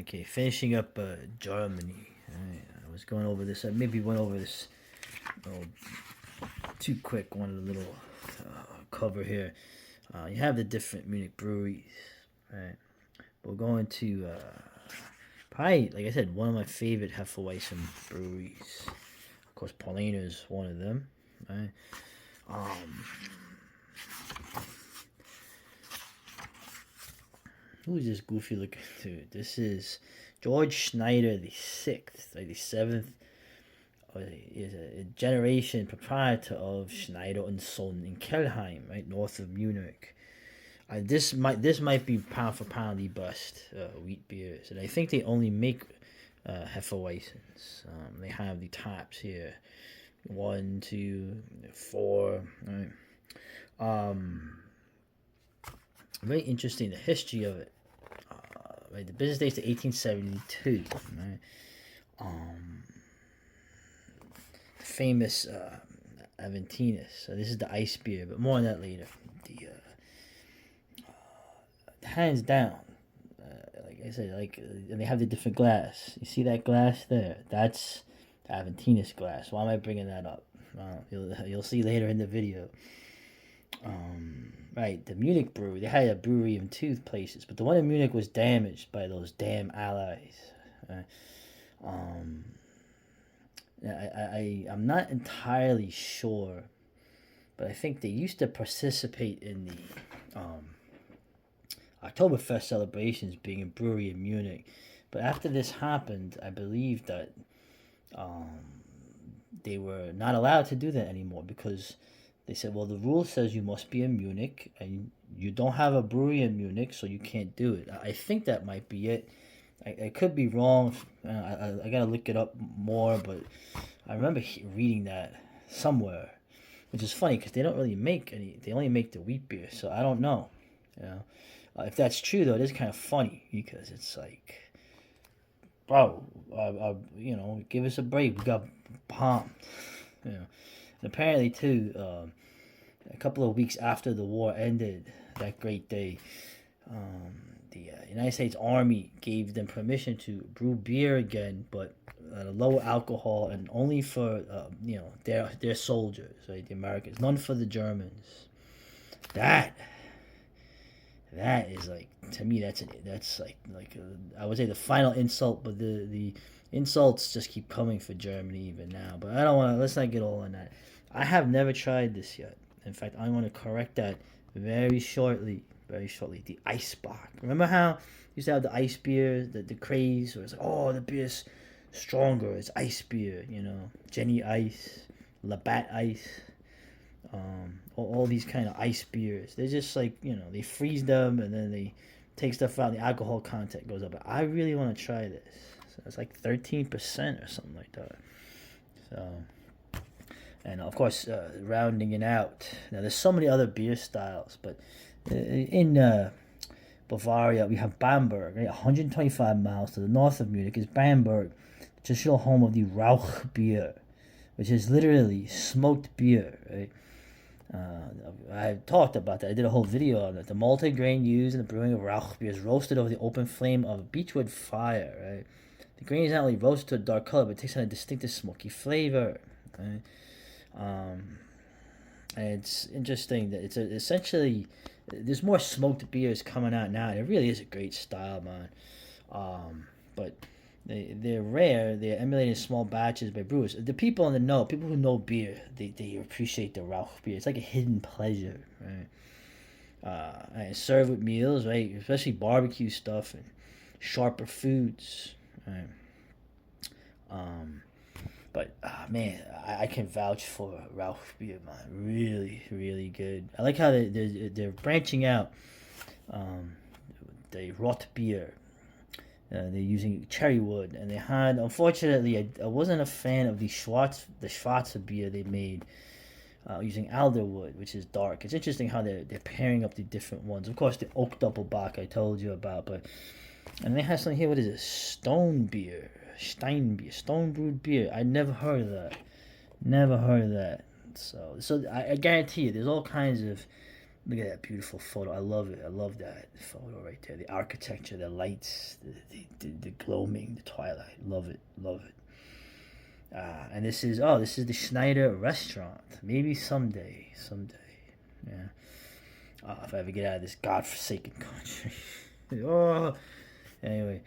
Okay, finishing up Germany. I was going over this. I maybe went over this oh, too quick. One little cover here. You have the different Munich breweries, right? We're going to probably, like I said, one of my favorite Hefeweizen breweries. Of course, Paulina is one of them, right? Um, who is this goofy looking dude? This is George Schneider the sixth, like the seventh. Is a generation proprietor of Schneider and Son in Kelheim, right north of Munich. This might be pound for pound the best wheat beers, and I think they only make Hefeweizens. They have the taps here, 1, 2, 4. Right. Very interesting the history of it. Right, the business dates to 1872. Right. Famous Aventinus. So this is the ice beer, but more on that later. The hands down, like I said, and they have the different glass. You see that glass there? That's the Aventinus glass. Why am I bringing that up? You'll see later in the video. Right, the Munich brewery. They had a brewery in two places, but the one in Munich was damaged by those damn allies. I'm not entirely sure, but I think they used to participate in the Oktoberfest celebrations being a brewery in Munich. But after this happened, I believe that they were not allowed to do that anymore because they said, well, the rule says you must be in Munich and you don't have a brewery in Munich, so you can't do it. I think that might be it. I could be wrong. I gotta look it up more, but I remember reading that somewhere, which is funny because they don't really make any. They only make the wheat beer, so I don't know. You know, if that's true though, it is kind of funny because it's like, bro, give us a break. We got bombed. You know, and apparently too, a couple of weeks after the war ended, that great day, the United States Army gave them permission to brew beer again, but at a lower alcohol and only for their soldiers, right, the Americans, none for the Germans. That is like, to me, that's I would say the final insult, but the insults just keep coming for Germany even now. But I don't want to. Let's not get all on that. I have never tried this yet. In fact, I want to correct that very shortly. Very shortly. The Eisbach. Remember how you used to have the ice beer, the craze, where it's like, oh, the beer's stronger. It's ice beer, Jenny Ice, Labatt Ice, all these kind of ice beers. They're just like, they freeze them and then they take stuff out. The alcohol content goes up. But I really want to try this. So it's like 13% or something like that. So, and of course, rounding it out. Now, there's so many other beer styles, but in Bavaria, we have Bamberg, right? 125 miles to the north of Munich is Bamberg, the traditional home of the Rauch beer, which is literally smoked beer, right? I talked about that. I did a whole video on it. The malted grain used in the brewing of Rauch beer is roasted over the open flame of a beechwood fire, right? The grain is not only roasted to a dark color, but it takes on a distinctive smoky flavor, right? And it's interesting that it's essentially there's more smoked beers coming out now, and it really is a great style, man. But they're rare. They're emulated in small batches by brewers. The people people who know beer, they appreciate the Rauch beer. It's like a hidden pleasure, right? And served with meals, right? Especially barbecue stuff and sharper foods, right? But man, I can vouch for Rauch beer, man. Really, really good. I like how they're branching out. The rot beer. They're using cherry wood, and they had. Unfortunately, I wasn't a fan of the Schwarze beer they made using alderwood, which is dark. It's interesting how they're pairing up the different ones. Of course, the oak doppelbock I told you about, and they have something here. What is it? Stone beer. Steinbier, stone brewed beer. I never heard of that. Never heard of that. So I guarantee you, there's all kinds of Look at that beautiful photo. I love it. I love that photo right there. The architecture, the lights, the gloaming, the twilight. Love it. Love it. And this is the Schneider restaurant. Maybe someday. Someday. Yeah. If I ever get out of this godforsaken country. Oh. Anyway.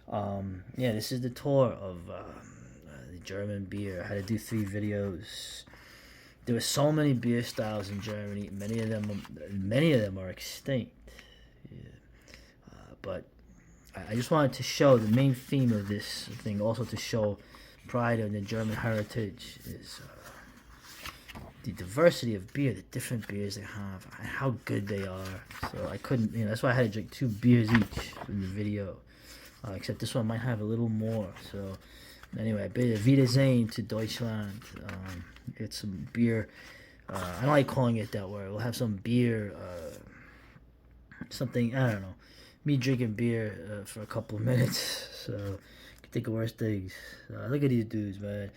Yeah, this is the tour of the German beer. I had to do 3 videos. There were so many beer styles in Germany. Many of them are extinct. Yeah. But I just wanted to show the main theme of this thing, also to show pride in the German heritage, is the diversity of beer, the different beers they have, and how good they are. So I couldn't, that's why I had to drink 2 beers each in the video. Except this one might have a little more. So anyway, Wiedersehen to Deutschland. Get some beer. I don't like calling it that word. We'll have some beer. Something, I don't know. Me drinking beer for a couple of minutes. So you can think of worse things. Look at these dudes, man.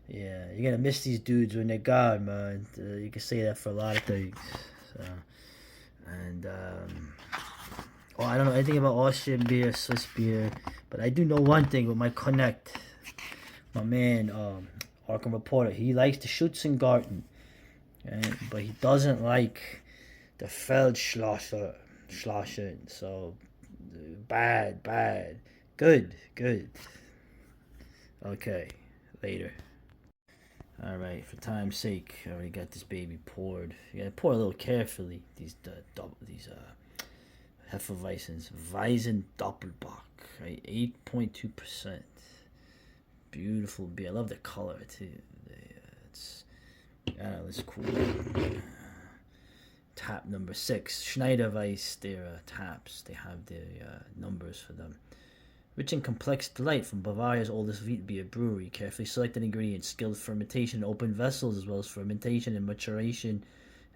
Yeah, you're gonna miss these dudes when they're gone, man. You can say that for a lot of things. So, and I don't know anything about Austrian beer, Swiss beer, but I do know one thing with my connect. My man, Arkham Reporter, he likes the Schützengarten, but he doesn't like the Feldschlosser. So bad. Good. Okay, later. All right, for time's sake, I already got this baby poured. You gotta pour a little carefully. These Hefeweizens, Weizen Doppelbock, right? 8.2%. Beautiful beer. I love the color too. It's cool. Tap number 6, Schneider Weisse. Their taps. They have their numbers for them. Rich and complex delight from Bavaria's oldest wheat beer brewery. Carefully selected ingredients, skilled fermentation in open vessels, as well as fermentation and maturation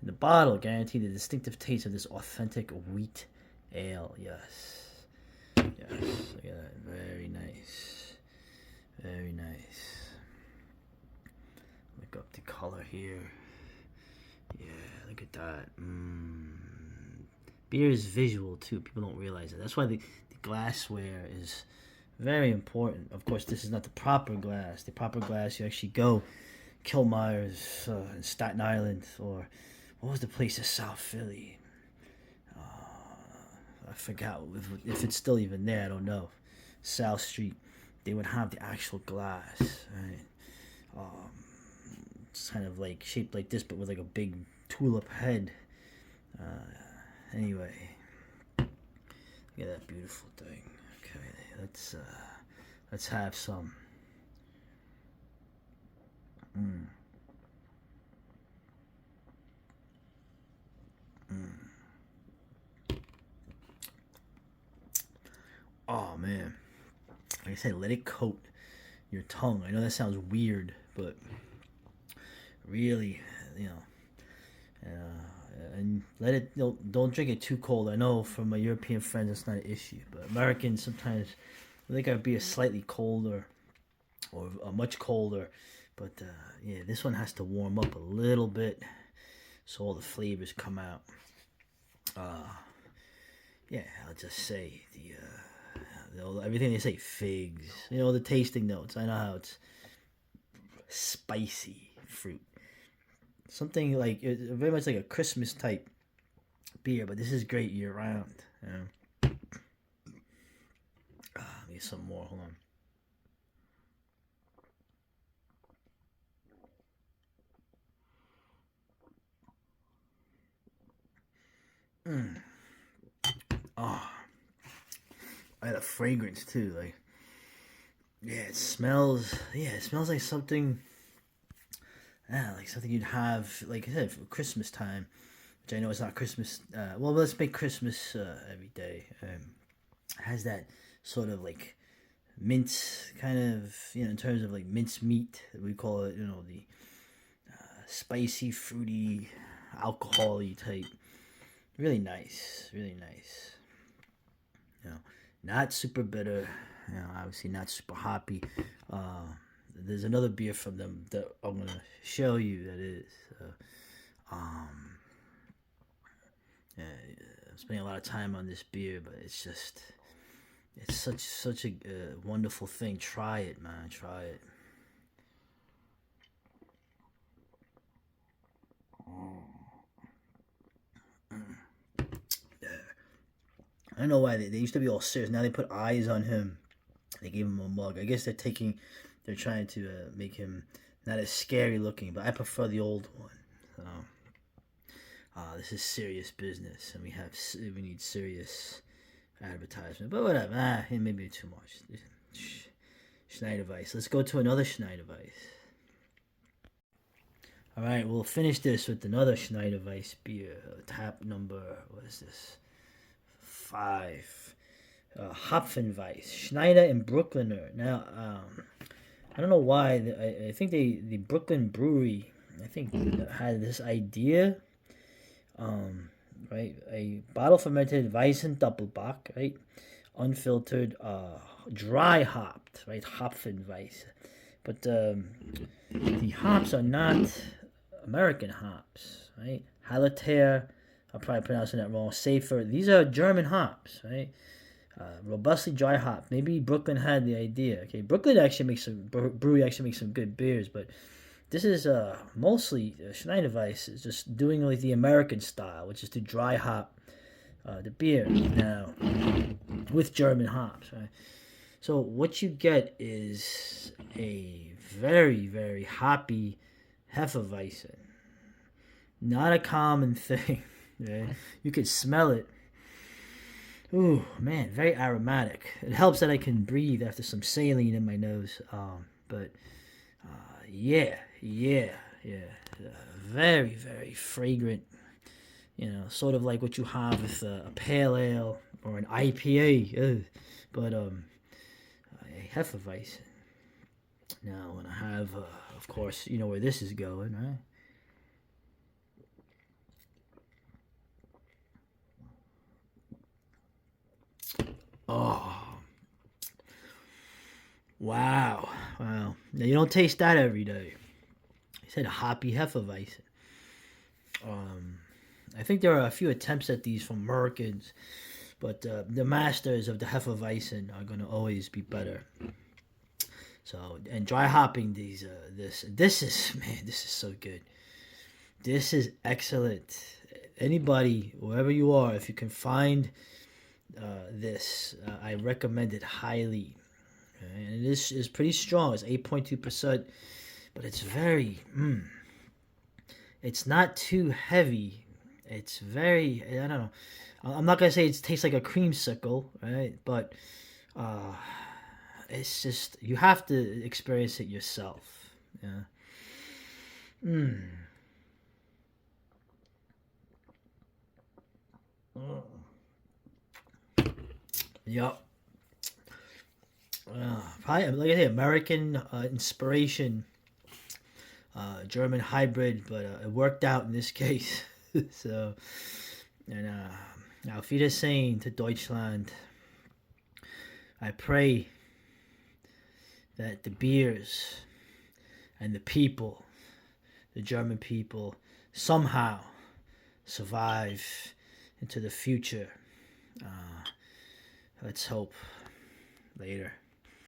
in the bottle, guarantee the distinctive taste of this authentic wheat ale. Yes. Look at that. Very nice. Look up the color here. Yeah, look at that. Beer is visual too. People don't realize it. That's why the glassware is very important. Of course, this is not the proper glass. The proper glass, you actually go Kilmeyer's in Staten Island, or what was the place in South Philly? I forgot if it's still even there. I don't know. South Street, they would have the actual glass, right? It's kind of like shaped like this, but with like a big tulip head. Anyway, look at that beautiful thing. Okay, let's have some. Oh man, like I said, let it coat your tongue. I know that sounds weird, but really, and let it, don't drink it too cold. I know from my European friends it's not an issue, but Americans sometimes they gotta be a slightly colder or much colder. But yeah, this one has to warm up a little bit so all the flavors come out. Yeah, I'll just say everything they say, figs, the tasting notes. I know how it's spicy fruit, something like very much like a Christmas type beer, but this is great year round. Need some more. Hold on. Oh, I had a fragrance too. Like, yeah, it smells. Yeah, it smells like something. Yeah, like something you'd have, like I said, for Christmas time. Which I know it's not Christmas. Well, let's make Christmas every day. It has that sort of like mince kind of, in terms of like mince meat. We call it, the spicy, fruity, alcohol-y type. Really nice. Not super bitter. Obviously not super hoppy. There's another beer from them that I'm gonna show you that is. I'm spending a lot of time on this beer, but it's such a wonderful thing. Try it, man. Try it. I don't know why they used to be all serious. Now they put eyes on him. They gave him a mug. I guess they're trying to make him not as scary looking. But I prefer the old one. So, this is serious business, and we need serious advertisement. But whatever. Maybe too much. Schneider Weisse. Let's go to another Schneider Weisse. All right, we'll finish this with another Schneider Weisse beer. Tap number, what is this? 5. Hopfenweiss. Schneider and Brooklyner. Now, I don't know why. I think the Brooklyn Brewery, I think, had this idea. Right? A bottle fermented Weissen Doppelbock, right? Unfiltered, dry hopped, right? Hopfenweiss. But the hops are not American hops, right? Hallertau, I'm probably pronouncing that wrong. Safer. These are German hops, right? Robustly dry hop. Maybe Brooklyn had the idea. Okay, Brooklyn actually makes some good beers, but this is mostly Schneider Weisse is just doing like the American style, which is to dry hop the beer now with German hops, right? So what you get is a very, very hoppy Hefeweizen. Not a common thing. Right? You could smell it. Ooh, man, very aromatic. It helps that I can breathe after some saline in my nose. But yeah. Very, very fragrant. Sort of like what you have with a pale ale or an IPA. But a Hefeweizen. Now, when I have, of course, you know where this is going, right? Oh, wow. Now, you don't taste that every day. He said a hoppy Hefeweizen. I think there are a few attempts at these from Americans, but the masters of the Hefeweizen are going to always be better. So, and dry hopping this is so good. This is excellent. Anybody, wherever you are, if you can find this, I recommend it highly. Okay? And it is pretty strong. It's 8.2%, but it's very, it's not too heavy. It's very, I don't know. I'm not going to say it tastes like a creamsicle, right? But it's just, you have to experience it yourself. Yeah. Yep. Probably, like I say, American inspiration, German hybrid, but it worked out in this case. So, and auf Wiedersehen to Deutschland. I pray that the beers and the people, the German people, somehow survive into the future. Let's hope. Later.